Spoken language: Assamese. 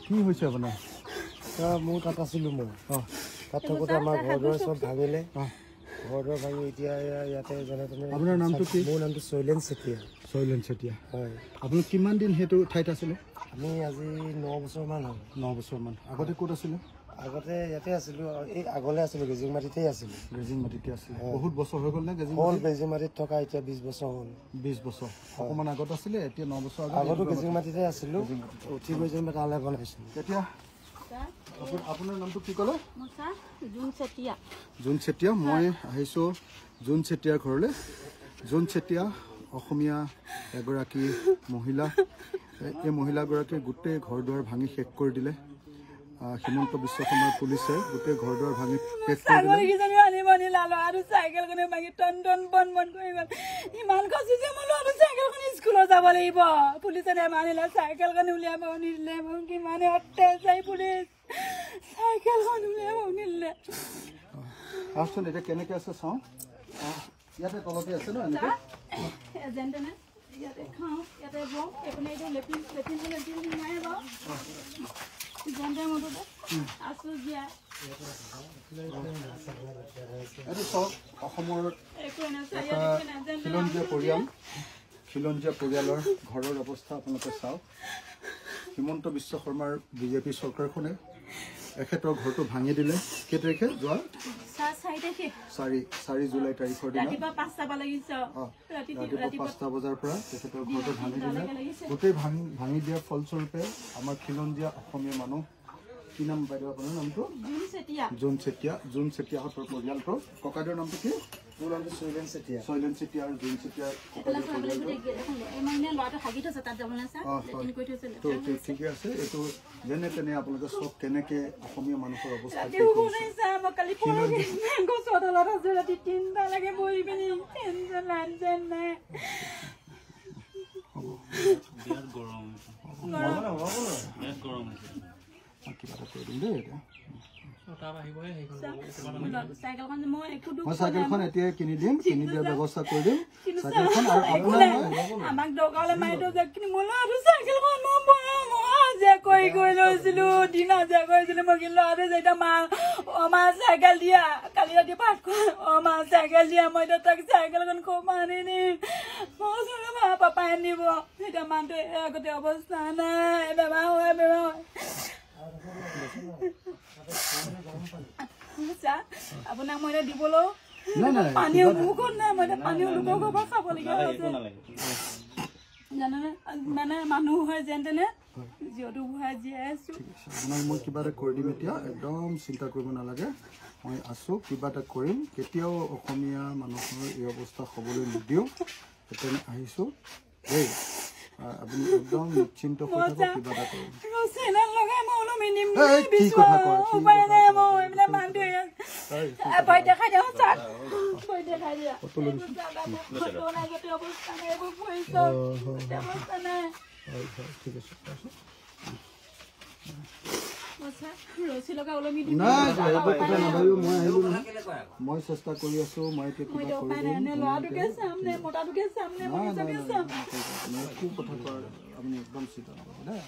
কি হৈছে আপোনাৰ মোৰ তাত আছিলোঁ মই তাত থাকোঁতে আমাৰ ঘৰ দুৱাৰ চব ভাঙিলে ঘৰ দুৱাৰ ভাঙি এতিয়া ইয়াতে যেনে তেনে আপোনাৰ নামটো কি মোৰ নামটো শৈলেন চেতিয়া হয় আপুনি কিমান দিন সেইটো ঠাইত আছিলে আমি আজি 9 বছৰমান হ'ল 9 বছৰমান আগতে ক'ত আছিলে আগতে ইয়াতে আছিলোঁ এই আগলৈ আছিলোঁ গেজিংমাটিতেই আছিলোঁ বহুত বছৰ হৈ গ'ল নে গেজিংমাটিত থকা এতিয়া 20 বছৰ হ'ল 20 বছৰ অকণমান আগত আছিলে এতিয়া 9 বছৰ আগতো গেজিংমাটিতে আছিলোঁ উঠি গৈ যেনিবা তালৈ বনাইছিলোঁ এতিয়া আপোনাৰ নামটো কি ক'লে জোন চেতিয়া মই আহিছোঁ জোন চেতিয়াৰ ঘৰলৈ জোন চেতিয়া অসমীয়া এগৰাকী মহিলা এই মহিলাগৰাকীয়ে গোটেই ঘৰ দুৱাৰ ভাঙি শেষ কৰি দিলে হিমন্ত বিশ্ব শৰ্মাৰ পুলিচে গোটেই ঘৰ দুৱাৰ ভাঙি শেষ কৰি দিলে এতিয়া কেনেকৈ আছে চাওঁ ইয়াতে তলতে আছে ন এনেকৈ ইয়াতে খাওঁ ইয়াতে বওঁ এইপিনে এইটো লেট্ৰিন সোমাই বাৰু যেনে মতে আছোঁ জীয়াই এইটো চাওক অসমৰ খিলঞ্জীয়া পৰিয়ালৰ ঘৰৰ অৱস্থা আপোনালোকে চাওক হিমন্ত বিশ্ব শৰ্মাৰ বিজেপি চৰকাৰখনে এখেতৰ ঘৰটো ভাঙি দিলে কেই তাৰিখে যোৱা 4 জুলাই তাৰিখৰ দিনা ৰাতিপুৱা 5টা বজাৰ পৰা তেখেতৰ ঘৰটো ভাঙি দিলে গোটেই ভাঙি দিয়াৰ ফলস্বৰূপে আমাৰ খিলঞ্জীয়া অসমীয়া মানুহ কি নাম বাইদেউ আপোনাৰ নামটো জোন চেতিয়াহঁতৰ পৰিয়ালটোৰ ককাইদেউৰ নামটো কি মোৰ নামটো শৈলেন চেতিয়া আৰু জোন চেতিয়াৰ ঠিকে আছে এইটো যেনে তেনে আপোনালোকে চব কেনেকে অসমীয়া মানুহৰ অৱস্থা কিবা এটা কৰি দিম দেই এতিয়া মই চাইকেলখন এতিয়া কিনি দিয়াৰ ব্যৱস্থা কৰি দিম চাইকেলখন আৰু আমাক দৰকাৰ হ'লে মাৰি দিওঁ যে কিনি মই ল'ৰাটো চাইকেলখন কৰি লৈছিলোঁ দিন হাজিৰা কৰিছিলোঁ মই কিন্তু ল'ৰাটো যেতিয়া মা চাইকেল দিয়া কালি ৰাতি পাঠ মা চাইকেল দিয়া মই এতিয়া তাক চাইকেলখন খুব আনি দিম মই মা পাপাই আনিব এতিয়া মানুহটো আগতে অৱস্থা নাই বেমাৰ হয় আপোনাক মই এতিয়া দিবলৈও পানীও মুখত নাই মই এতিয়া পানীও লোকৰ ঘৰৰ পৰা খাবলগীয়া হৈছে জানেনে মানে মানুহ হয় যেন তেনে জীয়টো বুঢ়াই জীয়াই আছো আপোনাক মই কিবা এটা কৰি দিম এতিয়া একদম চিন্তা কৰিব নালাগে মই আছোঁ কিবা এটা কৰিম কেতিয়াও অসমীয়া মানুহৰ এই অৱস্থা হ'বলৈ নিদিওঁ সেইকাৰণে আহিছোঁ দেই আপুনি একদম নিশ্চিন্ত হৈ থাকক কিবা এটা কৰিম কি কথা কয় ঠিক আছে মই চেষ্টা কৰি আছো মই একো কথা কয় আপুনি একদম চিন্তা নকৰিব দেই